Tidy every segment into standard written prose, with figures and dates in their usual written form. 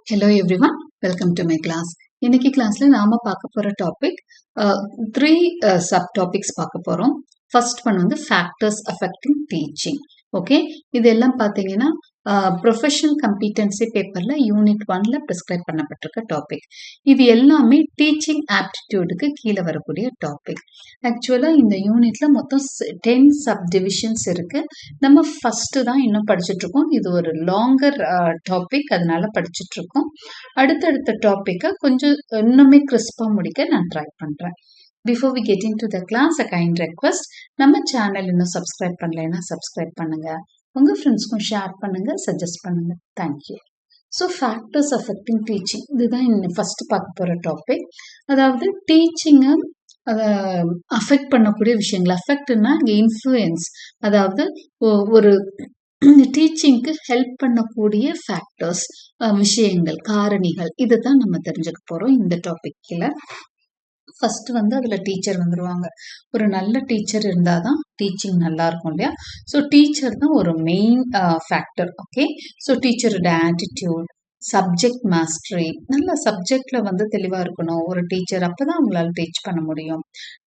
Hello everyone, welcome to my class. இன்னைக்கு கிளாஸ்ல நாம பார்க்க போற டாபிக் த்ரீ சப் டாபிக்ஸ் பார்க்க போறோம். ஃபர்ஸ்ட் ஒன் வந்து ஃபேக்டர்ஸ் அஃபெக்டிங் டீச்சிங். ஓகே, இதெல்லாம் பார்த்தீங்கன்னா ப்ரொஃபஷனல் கம்பீட்டன்சி பேப்பர்ல யூனிட் 1ல ப்ரிஸ்கிரைப் பண்ணப்பட்டிருக்க டாபிக். இது எல்லாமே டீச்சிங் ஆப்டிடியூடுக்கு கீழே வரக்கூடிய டாபிக். ஆக்சுவலாக இந்த யூனிட்ல மொத்தம் 10 சப் டிவிஷன்ஸ் இருக்கு. நம்ம ஃபர்ஸ்ட் தான் இன்னும் படிச்சுட்டு இருக்கோம். இது ஒரு லாங்கர் டாபிக், அதனால படிச்சுட்டு இருக்கோம். அடுத்தடுத்த டாப்பிக்கை கொஞ்சம் இன்னுமே கிறிஸ்பா முடிக்க நான் ட்ரை பண்றேன். Before we get into the class, a kind request, நம்ம சேனல் இன்னும் சப்ஸ்கிரைப் பண்ணலைன்னா சப்ஸ்கிரைப் பண்ணுங்க, உங்க ஃப்ரெண்ட்ஸ்க்கும் ஷேர் பண்ணுங்க, சஜஸ்ட் பண்ணுங்க. Thank you. So factors affecting teaching, இதுதான் ஃபர்ஸ்ட் பார்க்க போற டாபிக். அதாவது டீச்சிங்கை அஃபெக்ட் பண்ணக்கூடிய விஷயங்கள். அஃபெக்ட்னா இங்கே இன்ஃப்ளூயன்ஸ், அதாவது ஒரு டீச்சிங்க்கு ஹெல்ப் பண்ணக்கூடிய ஃபேக்டர்ஸ், விஷயங்கள், காரணிகள், இதை தான் நம்ம தெரிஞ்சுக்க போறோம் இந்த டாபிக்ல. ஃபர்ஸ்ட் வந்து அதுல டீச்சர் வந்துருவாங்க. ஒரு நல்ல டீச்சர் இருந்தாதான் டீச்சிங் நல்லா இருக்கும் இல்லையா? ஸோ டீச்சர் தான் ஒரு மெயின் ஃபேக்டர். ஓகே, ஸோ டீச்சரோட ஆட்டிடியூட், சப்ஜெக்ட் மாஸ்டரி, நல்ல சப்ஜெக்ட்ல வந்து தெளிவா இருக்கணும் ஒரு டீச்சர், அப்பதான் அவங்களால டீச் பண்ண முடியும்.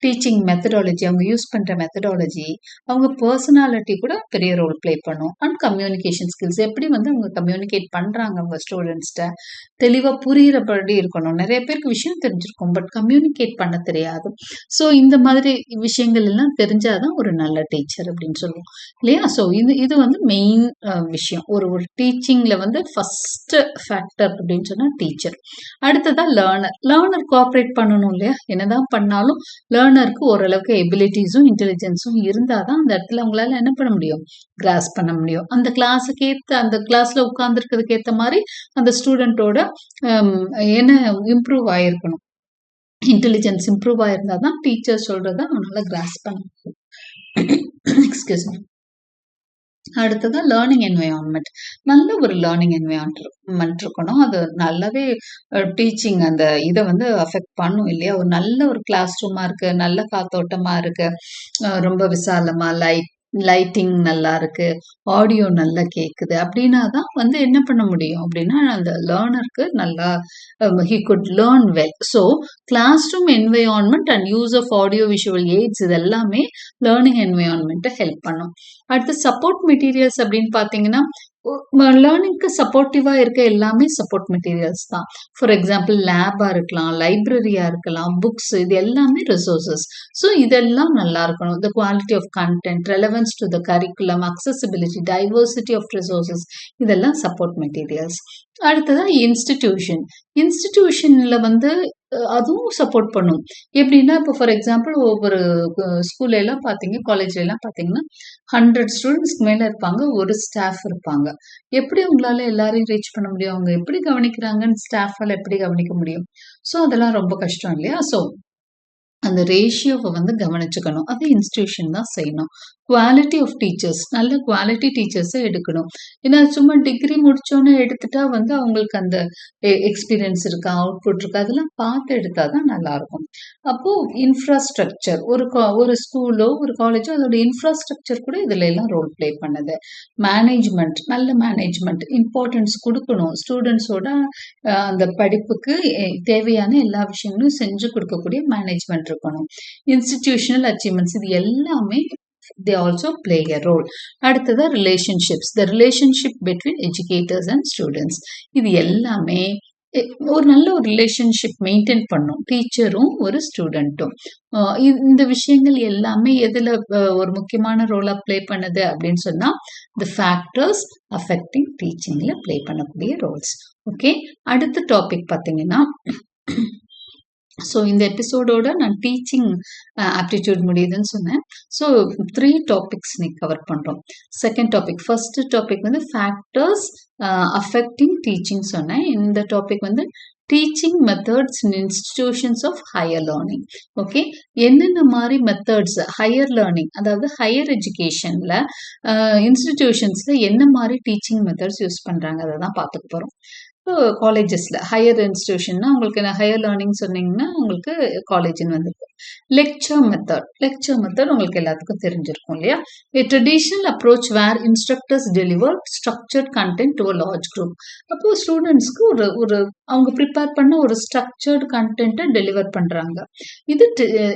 டீச்சிங் மெத்தடாலஜி, அவங்க யூஸ் பண்ற மெத்தடாலஜி, அவங்க பர்சனாலிட்டி கூட பெரிய ரோல் பிளே பண்ணும். அண்ட் கம்யூனிகேஷன் ஸ்கில்ஸ், எப்படி வந்து அவங்க கம்யூனிகேட் பண்றாங்க அவங்க ஸ்டூடெண்ட்ஸ்ட, தெளிவா புரியிறபடி இருக்கணும். நிறைய பேருக்கு விஷயம் தெரிஞ்சிருக்கும், பட் கம்யூனிகேட் பண்ண தெரியாது. ஸோ இந்த மாதிரி விஷயங்கள் எல்லாம் தெரிஞ்சாதான் ஒரு நல்ல டீச்சர் அப்படின்னு சொல்லுவோம் இல்லையா? ஸோ இது வந்து மெயின் விஷயம். ஒரு டீச்சிங்ல வந்து ஃபர்ஸ்ட் ஃபேக்டர் அப்படின்னு சொன்னா டீச்சர். அடுத்ததா லேர்னர் கோஆப்ரேட் பண்ணணும் இல்லையா? என்னதான் பண்ணாலும் லேர்னருக்கு ஓரளவுக்கு எபிலிட்டிஸும் இன்டெலிஜென்ஸும் இருந்தாதான் அந்த இடத்துல அவங்களால என்ன பண்ண முடியும், கிராஸ் பண்ண முடியும். அந்த கிளாஸுக்கு ஏற்ற, அந்த கிளாஸ்ல உட்கார்ந்துருக்கிறதுக்கு ஏற்ற மாதிரி அந்த ஸ்டூடெண்டோட என்ன இம்ப்ரூவ் ஆயிருக்கணும், இன்டெலிஜென்ஸ் இம்ப்ரூவ் ஆயிருந்தா தான் டீச்சர் சொல்றத அவனால கிராஸ் பண்ண முடியும். Excuse me. அடுத்ததா லேர்னிங் என்வயான்மெண்ட். நல்ல ஒரு லேர்னிங் என்வயான்மெண்ட் இருக்கணும். அது நல்லாவே டீச்சிங் அந்த இதை வந்து அஃபெக்ட் பண்ணும் இல்லையா? ஒரு நல்ல ஒரு கிளாஸ் ரூமா இருக்கு, நல்ல காத்தோட்டமா இருக்கு, ரொம்ப விசாலமா, லைட்டிங் நல்லா இருக்கு, ஆடியோ நல்லா கேக்குது அப்படின்னா தான் வந்து என்ன பண்ண முடியும் அப்படின்னா அந்த லேர்னருக்கு நல்லா he could learn well. So classroom environment and use of audio visual aids, இது எல்லாமே லேர்னிங் என்வயான்மெண்ட்டை ஹெல்ப் பண்ணும். அடுத்து சப்போர்ட் மெட்டீரியல்ஸ் அப்படின்னு பார்த்தீங்கன்னா, லேர்னிங்க்கு சப்போர்ட்டிவா இருக்க எல்லாமே சப்போர்ட் மெட்டீரியல்ஸ் தான். ஃபார் எக்ஸாம்பிள் லேபா இருக்கலாம், லைப்ரரியா இருக்கலாம், புக்ஸ், இது எல்லாமே ரிசோர்சஸ். ஸோ இதெல்லாம் நல்லா இருக்கணும். The quality of content, relevance to the curriculum, accessibility, diversity of resources, இதெல்லாம் சப்போர்ட் மெட்டீரியல்ஸ். அடுத்ததான் இன்ஸ்டிடியூஷன்ல வந்து அதுவும் சப்போர்ட் பண்ணும். எப்படின்னா இப்போ ஃபார் எக்ஸாம்பிள் ஒவ்வொரு ஸ்கூல்ல எல்லாம் பார்த்தீங்க, காலேஜ்ல எல்லாம் பார்த்தீங்கன்னா 100 ஸ்டூடெண்ட்ஸ்க்கு மேல இருப்பாங்க, ஒரு ஸ்டாஃப் இருப்பாங்க. எப்படி உங்களால எல்லாரையும் ரீச் பண்ண முடியும்? அவங்க எப்படி கவனிக்கிறாங்கன்னு ஸ்டாஃபால எப்படி கவனிக்க முடியும்? ஸோ அதெல்லாம் ரொம்ப கஷ்டம் இல்லையா? ஸோ அந்த ரேஷியோவை வந்து கவனிச்சுக்கணும். அது இன்ஸ்டிடியூஷன் தான் செய்யணும். குவாலிட்டி ஆஃப் டீச்சர்ஸ், நல்ல குவாலிட்டி டீச்சர்ஸை எடுக்கணும். ஏன்னா சும்மா டிகிரி முடிச்சோன்னு எடுத்துட்டா வந்து அவங்களுக்கு அந்த எக்ஸ்பீரியன்ஸ் இருக்கா, அவுட்புட் இருக்கா, அதெல்லாம் பார்த்து எடுத்தா தான் நல்லா இருக்கும். அப்போ இன்ஃப்ராஸ்ட்ரக்சர், ஒரு ஸ்கூலோ ஒரு காலேஜோ அதோட இன்ஃப்ராஸ்ட்ரக்சர் கூட இதுல எல்லாம் ரோல் பிளே பண்ணுது. மேனேஜ்மெண்ட், நல்ல மேனேஜ்மெண்ட் இம்பார்ட்டன்ஸ் கொடுக்கணும். ஸ்டூடெண்ட்ஸோட அந்த படிப்புக்கு தேவையான எல்லா விஷயங்களும் செஞ்சு கொடுக்கக்கூடிய மேனேஜ்மெண்ட் இருக்கணும். இன்ஸ்டிடியூஷனல் அச்சீவ்மெண்ட்ஸ், இது எல்லாமே they also play a role. அடுத்தது relationships, the relationship between educators and students, இது எல்லாமே ஒரு நல்ல ஒரு ரிலேஷன்ஷிப் மெயின்டைன் பண்ணும் டீச்சரும் ஒரு ஸ்டூடெண்ட்டும். இந்த விஷயங்கள் எல்லாமே எதுல ஒரு முக்கியமான ரோலா பிளே பண்ணுது அப்படின்னு சொன்னா the factors affecting டீச்சிங்ல பிளே பண்ணக்கூடிய ரோல்ஸ். ஓகே, அடுத்த டாபிக் பார்த்தீங்கன்னா, ஸோ இந்த எபிசோடோட நான் டீச்சிங் ஆப்டிடியூட் முடியுதுன்னு சொன்னேன். ஸோ 3 டாபிக்ஸ் இன்னைக்கு கவர் பண்ணுறோம். செகண்ட் டாபிக், ஃபர்ஸ்ட் டாபிக் வந்து ஃபேக்டர்ஸ் அஃபெக்டிங் டீச்சிங் சொன்னேன். இந்த டாபிக் வந்து teaching methods in institutions of higher learning. Okay, என்னென்ன மாதிரி மெத்தட்ஸ் ஹையர் லேர்னிங், அதாவது ஹையர் எஜுகேஷன்ல இன்ஸ்டிடியூஷன்ஸ்ல என்ன மாதிரி டீச்சிங் மெத்தட்ஸ் யூஸ் பண்றாங்க, அதை தான் பார்த்துக்க போறோம். காலேஜஸ்ல ஹையர் இன்ஸ்டிடியூஷன்னா உங்களுக்கு ஹையர் லேர்னிங் சொன்னீங்கன்னா உங்களுக்கு காலேஜ்னு வந்துருக்கு. லெக்சர் மெத்தட் உங்களுக்கு எல்லாத்துக்கும் தெரிஞ்சிருக்கும் இல்லையா? A traditional approach where instructors deliver structured content to a large group. அப்போ ஸ்டூடெண்ட்ஸ்க்கு ஒரு அவங்க ப்ரிப்பேர் பண்ண ஒரு ஸ்ட்ரக்சர்டு கண்டென்ட்டை டெலிவர் பண்றாங்க.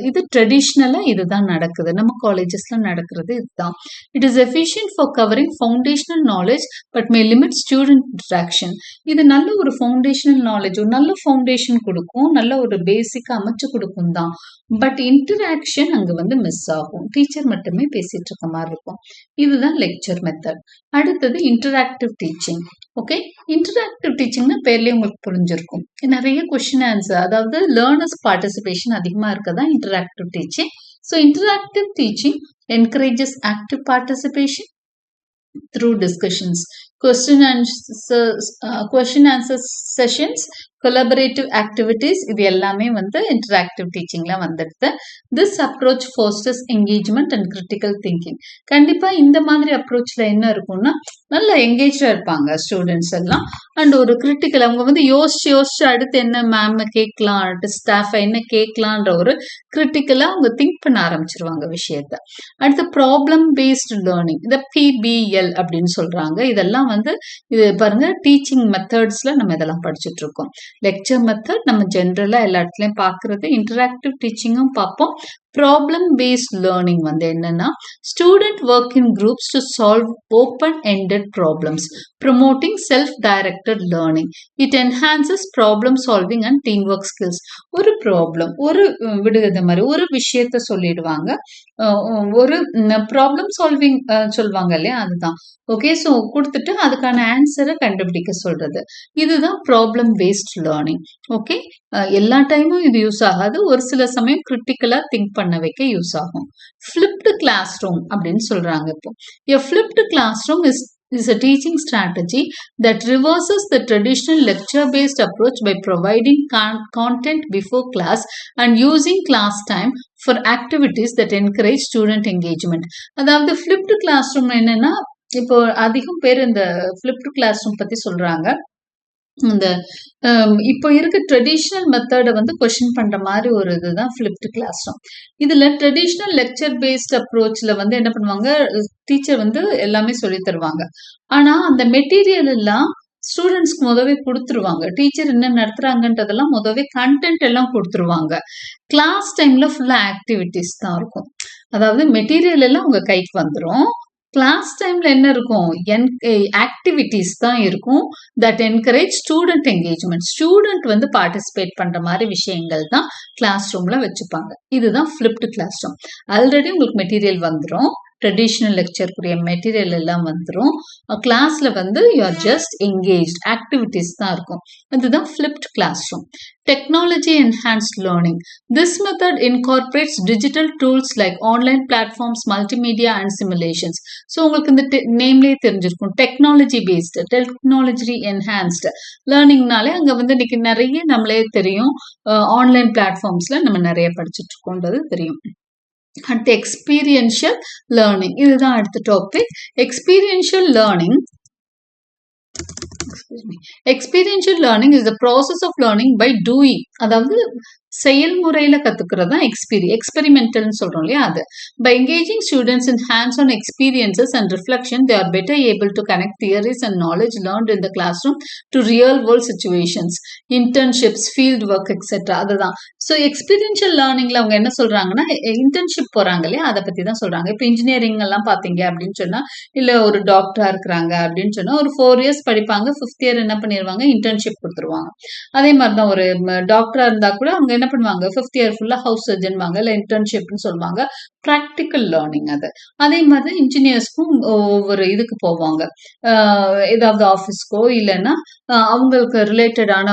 இது ட்ரெடிஷ்னலா இதுதான் நடக்குது. நம்ம காலேஜஸ்ல நடக்கிறது இதுதான். It is efficient for covering foundational knowledge but May limit student interaction. இது நல்ல ஒரு ஃபவுண்டேஷனல் நாலேஜ், ஒரு நல்ல ஃபவுண்டேஷன் கொடுக்கும், நல்ல ஒரு பேசிக் அமைச்சு கொடுக்கும் தான். பட் இன்டராக்ஷன் அங்க வந்து மிஸ் ஆகும். டீச்சர் மட்டுமே பேசிட்டு இருக்க மாதிரி இருக்கும். இதுதான் லெக்சர் மெத்தட். அடுத்தது இன்டராக்டிவ் டீச்சிங். ஓகே, இன்டராக்டிவ் டீச்சிங்னா பேர்லயே உங்களுக்கு புரிஞ்சிருக்கும். நிறைய கொஸ்டின் ஆன்சர், அதாவது லேர்னர்ஸ் பார்ட்டிசிபேஷன் அதிகமா இருக்கதா interactive teaching. So interactive teaching encourages active participation through discussions, question answer sessions, collaborative activities. இது எல்லாமே வந்து இன்டராக்டிவ் டீச்சிங்ல வந்துடுது. This approach fosters engagement and critical thinking. கண்டிப்பா இந்த மாதிரி அப்ரோச்ல என்ன இருக்கும்னா நல்லா எங்கேஜா இருப்பாங்க ஸ்டூடெண்ட்ஸ் எல்லாம். அண்ட் ஒரு கிரிட்டிக்கல், அவங்க வந்து யோசிச்சு அடுத்து என்ன மேம் கேட்கலாம், அடுத்து ஸ்டாஃப் என்ன கேட்கலான்ற ஒரு கிரிட்டிக்கலா அவங்க திங்க் பண்ண ஆரம்பிச்சிருவாங்க விஷயத்த. அடுத்து ப்ராப்ளம் பேஸ்டு லேர்னிங், இதை PBL அப்படின்னு சொல்றாங்க. இதெல்லாம் வந்து இது பாருங்க டீச்சிங் மெத்தட்ஸ்ல நம்ம இதெல்லாம் படிச்சுட்டு இருக்கோம். லெக்சர் மெத்தட் நம்ம ஜென்ரலா எல்லா இடத்துலயும் பாக்குறது. இன்டராக்டிவ் டீச்சிங்கும் பார்ப்போம். ப்ராப்ளம் பேஸ்ட் லேர்னிங் வந்து என்னன்னா student work in groups to solve open ended problems, promoting self directed learning. It enhances problem solving and team work skills. ஒரு ப்ராப்ளம், ஒரு விடுகதை மாதிரி ஒரு விஷயத்த சொல்லிடுவாங்க, ஒரு ப்ராப்ளம் சால்விங் சொல்லுவாங்க இல்லையா, அதுதான். ஓகே, ஸோ கொடுத்துட்டு அதுக்கான ஆன்சரை கண்டுபிடிக்க சொல்றது. இதுதான் ப்ராப்ளம் பேஸ்ட் லேர்னிங். ஓகே, எல்லா டைமும் இது யூஸ் ஆகாது, ஒரு சில சமயம் கிரிட்டிக்கலா திங்க் பண்ண வைக்க யூஸ் ஆகும். ஃபிளிப்டு கிளாஸ் ரூம் அப்படின்னு சொல்றாங்க. இப்போ a flipped classroom is a teaching strategy that reverses the traditional lecture-based approach by providing content before class and using class time for activities that encourage student engagement. அதாவது flipped classroom என்னன்னா, இப்போ அதிகம் பேர் இந்த flipped classroom பத்தி சொல்றாங்க. இந்த இப்போ இருக்க ட்ரெடிஷ்னல் மெத்தடை வந்து கொஸ்டின் பண்ற மாதிரி ஒரு இதுதான் ஃபிளிப்டு கிளாஸ் ரூம். இதுல ட்ரெடிஷ்னல் லெக்சர் பேஸ்ட் அப்ரோச்ல வந்து என்ன பண்ணுவாங்க, டீச்சர் வந்து எல்லாமே சொல்லி தருவாங்க. ஆனா அந்த மெட்டீரியல் எல்லாம் ஸ்டூடெண்ட்ஸ்க்கு முதவே கொடுத்துருவாங்க. டீச்சர் என்ன நடத்துறாங்கன்றதெல்லாம் முதவே கண்டென்ட் எல்லாம் கொடுத்துருவாங்க. கிளாஸ் டைம்ல ஃபுல்லா ஆக்டிவிட்டிஸ் தான் இருக்கும். அதாவது மெட்டீரியல் எல்லாம் உங்க கைக்கு வந்துடும். கிளாஸ் டைம்ல என்ன இருக்கும், ஆக்டிவிட்டிஸ் தான் இருக்கும். That encourage student engagement. Student வந்து பார்ட்டிசிபேட் பண்ற மாதிரி விஷயங்கள் தான் கிளாஸ் ரூம்ல வச்சுப்பாங்க. இதுதான் ஃபிளிப்டு கிளாஸ் ரூம். ஆல்ரெடி உங்களுக்கு மெட்டீரியல் வந்துடும், ட்ரெடிஷ்னல் லெக்சருக்குரிய மெட்டீரியல் எல்லாம் வந்துடும். கிளாஸ்ல வந்து you are just engage, activities தான் இருக்கும். இதுதான் flipped class room. Technology enhanced learning. This method incorporates digital tools like online platforms, multimedia and simulations. So உங்களுக்கு இந்த நேம்லயே தெரிஞ்சிருக்கும், டெக்னாலஜி பேஸ்டு, டெக்னாலஜி என்ஹான்ஸ்டு லேர்னிங்னாலே அங்க வந்து இன்னைக்கு நிறைய நம்மளே தெரியும், ஆன்லைன் பிளாட்ஃபார்ம்ஸ்ல நம்ம நிறைய படிச்சுட்டு இருக்கோன்றது தெரியும். அடுத்து எக்ஸ்பீரியன்ஷியல் லேர்னிங், இதுதான் அடுத்த topic. Experiential learning. Experiential learning is the process of learning by doing. அதாவது செயல்முறையில கத்துக்கிறது தான் எக்ஸ்பெரிமெண்டல்னு சொல்றோம் இல்லையா, அது. By engaging students in hands-on experiences and reflection, they are better able to connect theories and knowledge learned in the classroom to real-world situations, internships, field work, etc. அதுதான். So experiential லேர்னிங்ல அவங்க என்ன சொல்றாங்கன்னா, இன்டர்ன்ஷிப் போறாங்க இல்லையா, அதை பத்தி தான் சொல்றாங்க. இப்போ இன்ஜினியரிங் எல்லாம் பாத்தீங்க அப்படின்னு சொன்னா, இல்ல ஒரு டாக்டரா இருக்கிறாங்க அப்படின்னு சொன்னா ஒரு 4 years படிப்பாங்க, 5th year என்ன பண்ணிடுவாங்க, இன்டர்ன்ஷிப் கொடுத்துருவாங்க. அதே மாதிரிதான் ஒரு டாக்டரா இருந்தா கூட அவங்க என்ன பண்ணுவாங்க, 5th year ஃபுல்லா ஹவுஸ் சர்ஜன் வாங்க, இல்ல இன்டர்ன்ஷிப்னு சொல்லுவாங்க. ப்ராக்டிக்கல் லேர்னிங் அது. அதே மாதிரி இன்ஜினியர்ஸ்க்கும் ஒவ்வொரு இதுக்கு போவாங்க, ஏதாவது ஆஃபீஸ்க்கோ இல்லைன்னா அவங்களுக்கு ரிலேட்டடான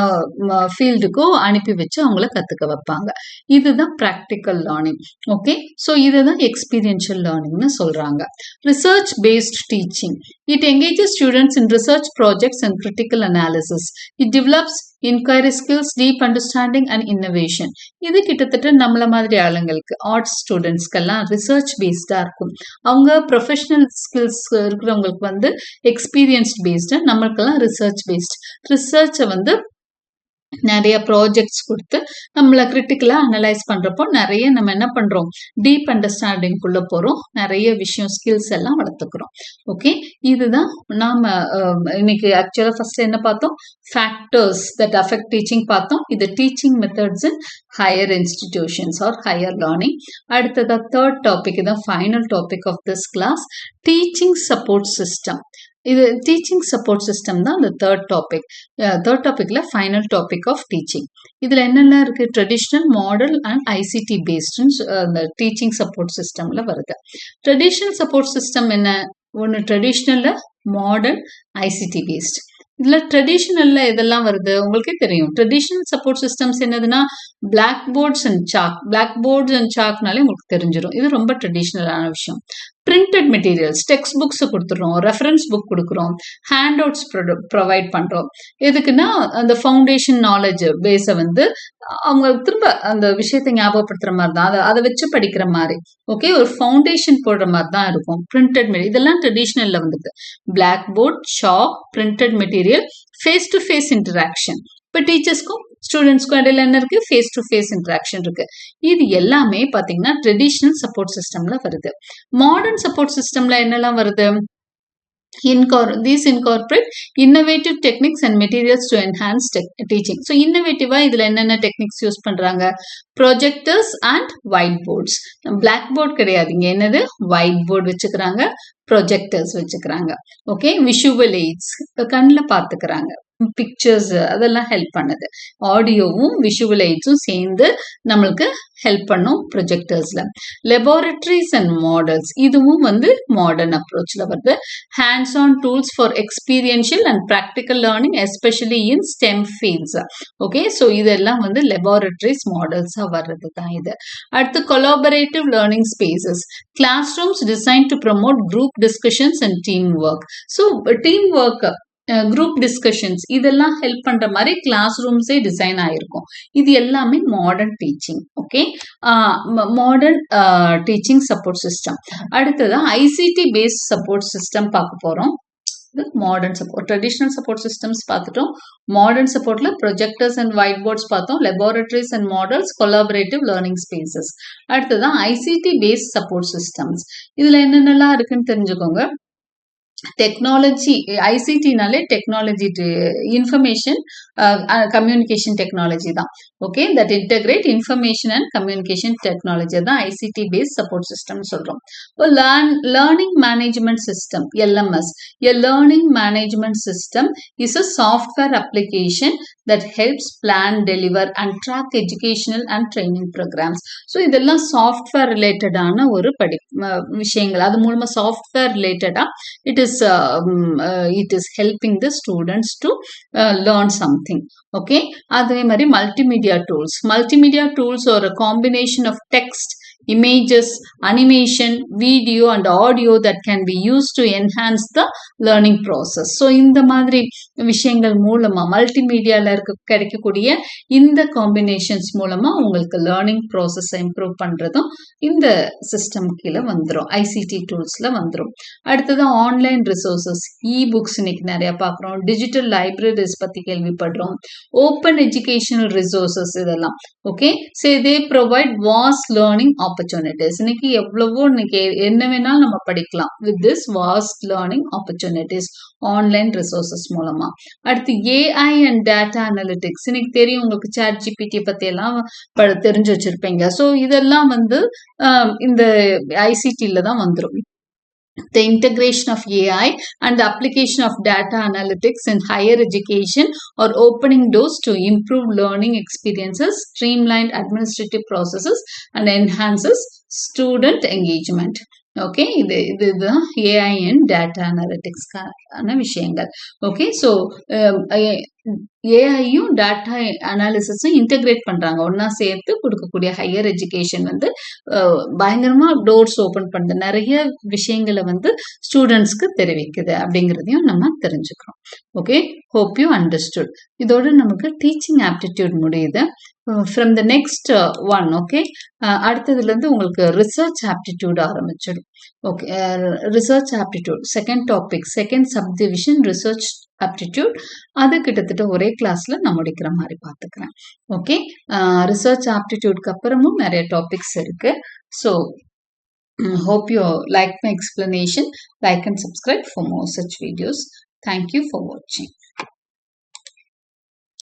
ஃபீல்டுக்கோ அனுப்பி வச்சு அவங்கள கத்துக்க வைப்பாங்க. இதுதான் ப்ராக்டிக்கல் லேர்னிங். ஓகே, ஸோ இதுதான் எக்ஸ்பீரியன்ஷியல் லேர்னிங்னு சொல்றாங்க. Research paste teaching. It engages students in research projects and critical analysis. It develops inquiry skills, deep understanding and innovation. இது கிட்டத்தட்ட நம்மள மாதிரி ஆளுங்களுக்கு, ஆர்ட்ஸ் ஸ்டூடெண்ட்ஸ்க்கெல்லாம் ரிசர்ச் பேஸ்டா இருக்கும். அவங்க ப்ரொஃபஷனல் ஸ்கில்ஸ் இருக்கிறவங்களுக்கு வந்து எக்ஸ்பீரியன்ஸ்ட் பேஸ்டு, நம்மளுக்கெல்லாம் ரிசர்ச் பேஸ்ட். ரிசர்ச்சை வந்து நிறைய ப்ராஜெக்ட்ஸ் கொடுத்து நம்மளை கிரிட்டிக்கலா அனலைஸ் பண்றப்போ நிறைய நம்ம என்ன பண்றோம், டீப் அண்டர்ஸ்டாண்டிங்குள்ள போறோம், நிறைய விஷயம் ஸ்கில்ஸ் எல்லாம் வளர்த்துக்கிறோம். ஓகே, இதுதான் நாம இன்னைக்கு ஆக்சுவலா ஃபர்ஸ்ட் என்ன பார்த்தோம், ஃபேக்டர்ஸ் தட் அஃபெக்ட் டீச்சிங் பார்த்தோம். இது teaching methods in higher institutions or higher learning. அடுத்ததா தேர்ட் டாபிக், தான் final topic of this class, teaching support system. இது டீச்சிங் சப்போர்ட் சிஸ்டம் தான் அந்த தேர்ட் டாபிக்ல ஃபைனல் டாபிக் ஆஃப் டீச்சிங். இதுல என்னென்ன இருக்கு, traditional, model and ICT based அந்த டீச்சிங் சப்போர்ட் சிஸ்டம்ல வருது. ட்ரெடிஷ்னல் சப்போர்ட் சிஸ்டம் என்ன, ஒன்று ட்ரெடிஷ்னல்ல, மாடர்ன், ஐசிடி பேஸ்ட். இதுல ட்ரெடிஷ்னல்ல இதெல்லாம் வருது உங்களுக்கே தெரியும். ட்ரெடிஷ்னல் சப்போர்ட் சிஸ்டம்ஸ் என்னதுன்னா blackboards and chalk. Blackboards and சாக்னாலே உங்களுக்கு தெரிஞ்சிடும், இது ரொம்ப ட்ரெடிஷ்னலான விஷயம். பிரிண்டட் மெட்டீரியல்ஸ், டெக்ஸ்ட் புக்ஸ் கொடுத்துறோம், ரெஃபரன்ஸ் புக் கொடுக்குறோம், ஹேண்ட் அவுட்ஸ் ப்ரொவைட் பண்றோம். எதுக்குன்னா அந்த ஃபவுண்டேஷன் நாலேஜ் பேஸை வந்து அவங்க திரும்ப அந்த விஷயத்தை ஞாபகப்படுத்துற மாதிரி தான், அதை வச்சு படிக்கிற மாதிரி. ஓகே, ஒரு ஃபவுண்டேஷன் போடுற மாதிரி தான் இருக்கும். பிரிண்டட் மெட்டீரியல் இதெல்லாம் ட்ரெடிஷ்னல்ல வந்துருக்கு. Blackboard, chalk, printed material, face to face interaction. இப்போ டீச்சர்ஸ்க்கும் ஸ்டூடெண்ட்ஸ்க்கும் இடையில என்ன இருக்கு, ஃபேஸ் டு ஃபேஸ் இன்டராக்ஷன் இருக்கு. இது எல்லாமே பாத்தீங்கன்னா ட்ரெடிஷ்னல் சப்போர்ட் சிஸ்டம்ல வருது. மாடர்ன் சப்போர்ட் சிஸ்டம்ல என்னெல்லாம் வருது, these incorporate innovative techniques and materials to enhance teaching. So innovative-ஆ இதுல என்னென்ன டெக்னிக்ஸ் யூஸ் பண்றாங்க, projectors and whiteboards. Blackboard கிடையாதுங்க, என்னது ஒயிட் போர்ட் வச்சுக்கிறாங்க, ப்ரொஜெக்டர்ஸ் வச்சுக்கிறாங்க. ஓகே, விஷுவல் எய்ட்ஸ், கண்ணில் பார்த்துக்கிறாங்க, பிக்சர்ஸ் அதெல்லாம் ஹெல்ப் பண்ணுது. ஆடியோவும் விஷுவல் எய்ட்ஸும் சேர்ந்து நம்மளுக்கு ஹெல்ப் பண்ணும் ப்ரொஜெக்டர்ஸ்ல. லெபார்டரிஸ் அண்ட் மாடல்ஸ், இதுவும் வந்து மாடர்ன் அப்ரோச்ல வருது. Hands on tools for experiential and practical learning especially in STEM fields. Okay, so இதெல்லாம் வந்து லெபார்டரிஸ் மாடல்ஸா வர்றது தான் இது. அடுத்து collaborative learning spaces, classrooms design to promote group discussions and teamwork. So teamwork, group discussions இதெல்லாம் help பண்ற மாதிரி கிளாஸ் ரூம்ஸே டிசைன் ஆயிருக்கும். இது எல்லாமே modern teaching. Okay, modern teaching support system. அடுத்ததான் ஐசிடி பேஸ்ட் சப்போர்ட் சிஸ்டம் பார்க்க போறோம். Modern support, traditional support systems பார்த்துட்டோம். மாடர்ன் சப்போர்ட்ல ப்ரொஜெக்டர்ஸ் அண்ட் ஒயிட் போர்ட்ஸ் பார்த்தோம், laboratories and models, collaborative learning spaces. அடுத்ததான் ஐசிடி பேஸ்ட் சப்போர்ட் சிஸ்டம்ஸ். இதுல என்னென்னலாம் இருக்குன்னு தெரிஞ்சுக்கோங்க. டெக்னாலஜி, ஐசிடினாலே டெக்னாலஜி, இன்ஃபர்மேஷன் கம்யூனிகேஷன் டெக்னாலஜி தான். Okay, that integrate information and communication technology தான் ஐசிடி பேஸ்ட் சப்போர்ட் சிஸ்டம் சொல்றோம். Learning management system, LMS. A learning management system is a software application that helps plan, deliver and track educational and training programs. So இதெல்லாம் software ரிலேட்டடான ஒரு விஷயங்கள். அது மூலமா software ரிலேட்டடா it is helping the students to learn something. Okay, அதே மாதிரி multimedia tools are a combination of text, images, animation, video and audio that can be used to enhance the learning process. So இந்த மாதிரி விஷயங்கள் மூலமா மல்டிமீடியால கிடைக்கக்கூடிய இந்த combinations மூலமா உங்களுக்கு லேர்னிங் ப்ராசஸ் இம்ப்ரூவ் பண்றதும் இந்த சிஸ்டம் கீழே வந்துடும், ஐசிடி டூல்ஸ்ல வந்துடும். அடுத்தது ஆன்லைன் ரிசோர்சஸ், புக்ஸ் இன்னைக்கு நிறைய பார்க்குறோம், டிஜிட்டல் லைப்ரரிஸ் பத்தி கேள்விப்படுறோம், ஓப்பன் எஜுகேஷனல் ரிசோர்சஸ் இதெல்லாம். Okay, so they provide vast learning opportunities. இன்னைக்கு எவ்வளவோ இன்னைக்கு என்ன வேணாலும் நம்ம படிக்கலாம் with this vast learning opportunities online resources மூலமா. அடுத்து ஏஐ அண்ட் டேட்டா அனலிட்டிக்ஸ். இன்னைக்கு தெரியும் உங்களுக்கு, சாட் ஜிபிடி பத்தி எல்லாம் தெரிஞ்சு வச்சிருப்பீங்க. ஸோ இதெல்லாம் வந்து இந்த ஐசிடில தான் வந்துடும். The integration of AI and the application of data analytics in higher education are opening doors to improve learning experiences, streamlined administrative processes and enhances student engagement. Okay, இதுதான் ஏஐ அண்ட் டேட்டா அனலிட்டிக்ஸ்க்கான விஷயங்கள். Okay, so ஏஐயும் data அனாலிசிஸும் integrate பண்றாங்க. ஒண்ணா சேர்த்து கொடுக்கக்கூடிய higher education வந்து பயங்கரமா doors open பண்ணுது. நிறைய விஷயங்களை வந்து ஸ்டூடெண்ட்ஸ்க்கு தெரிவிக்குது அப்படிங்கிறதையும் நம்ம தெரிஞ்சுக்கிறோம். Okay, hope you understood. இதோட நமக்கு டீச்சிங் ஆப்டிடியூட் முடியுது. From the next one, okay, அடுத்ததுல இருந்து உங்களுக்கு ரிசர்ச் ஆப்டிடியூட் ஆரம்பிச்சிடும். Okay, research aptitude second topic, second subdivision research aptitude. அது கிட்டத்தட்ட ஒரே கிளாஸ்ல நான் முடிக்கிற மாதிரி பார்த்துக்கிறேன். ஓகே, ரிசர்ச் ஆப்டிடியூட்க்கு அப்புறமும் நிறைய டாபிக்ஸ் இருக்கு. So hope you like my explanation. Like and subscribe for more such videos. Thank you for watching.